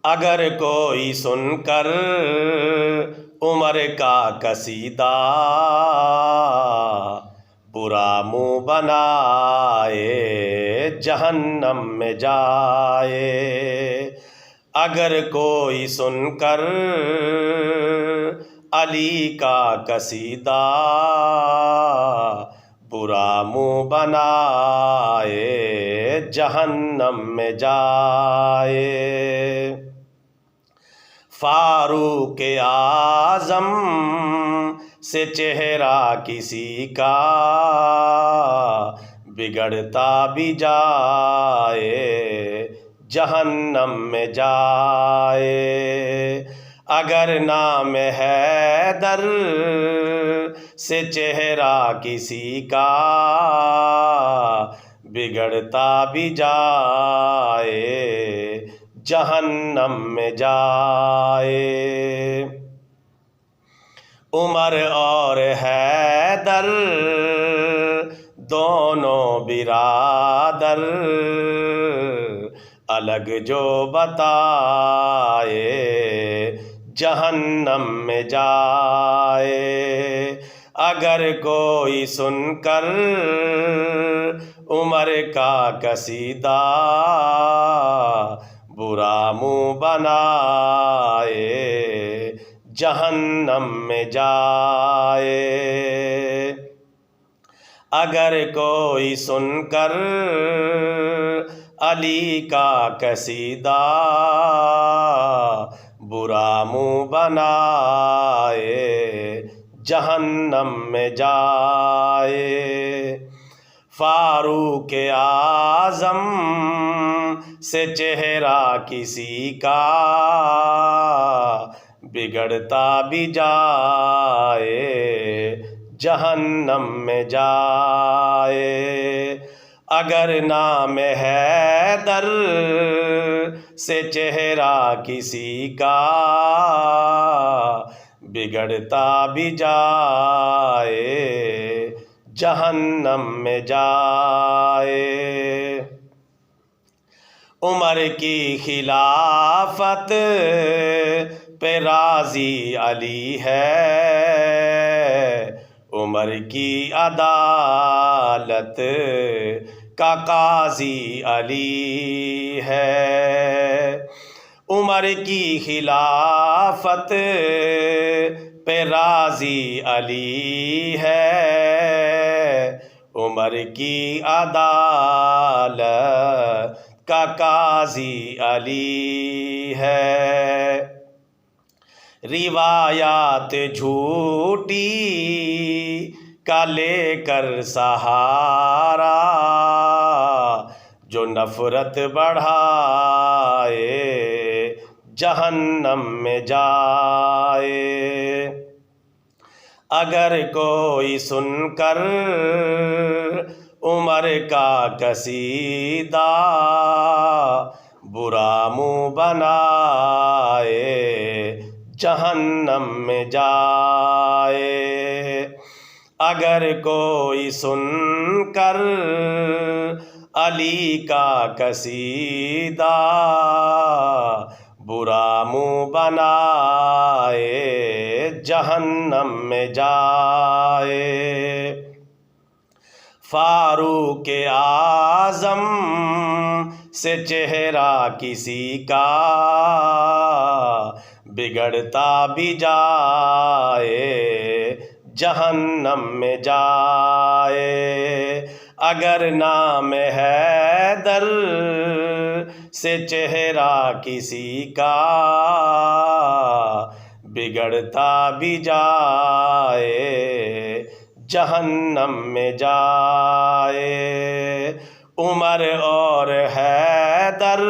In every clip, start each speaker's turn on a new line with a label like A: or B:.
A: اگر کوئی سن کر عمر کا قصیدہ برا منہ بنائے جہنم میں جائے۔ اگر کوئی سن کر علی کا قصیدہ برا منہ بنائے جہنم میں جائے۔ فاروق اعظم سے چہرہ کسی کا بگڑتا بھی جائے جہنم میں جائے۔ اگر نام حیدر سے چہرہ کسی کا بگڑتا بھی جائے جہنم میں جائے۔ عمر اور حیدر دونوں برادر الگ جو بتائے جہنم میں جائے۔ اگر کوئی سن کر عمر کا قصیدہ برا منہ بنائے جہنم میں جائے۔ اگر کوئی سن کر علی کا قصیدہ برا منہ بنائے جہنم میں جائے۔ فاروق اعظم سے چہرہ کسی کا بگڑتا بھی جائے جہنم میں جائے۔ اگر نام حیدر سے چہرہ کسی کا بگڑتا بھی جائے جہنم میں جائے۔ عمر کی خلافت پہ راضی علی ہے، عمر کی عدالت کا قاضی علی ہے۔ عمر کی خلافت پہ راضی علی ہے، عمر کی عدالت کا قاضی علی ہے۔ روایات جھوٹی کا لے کر سہارا جو نفرت بڑھائے جہنم میں جائے۔ اگر کوئی سن کر عمر کا قصیدہ برا منہ بنائے جہنم میں جائے۔ اگر کوئی سن کر علی کا قصیدہ برا منہ بنائے جہنم میں جائے۔ فاروق اعظم سے چہرہ کسی کا بگڑتا بھی جائے جہنم میں جائے۔ اگر نام حیدر سے چہرہ کسی کا بگڑتا بھی جائے جہنم میں جائے۔ عمر اور حیدر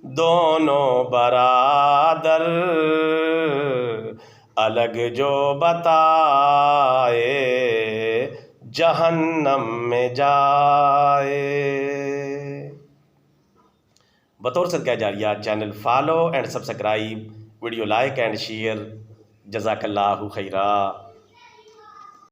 A: دونوں برادر الگ جو بتائے جہنم میں جائے۔ بطور صدقہ جاریہ channel follow and subscribe, video like and share. جزاک اللہ خیرہ۔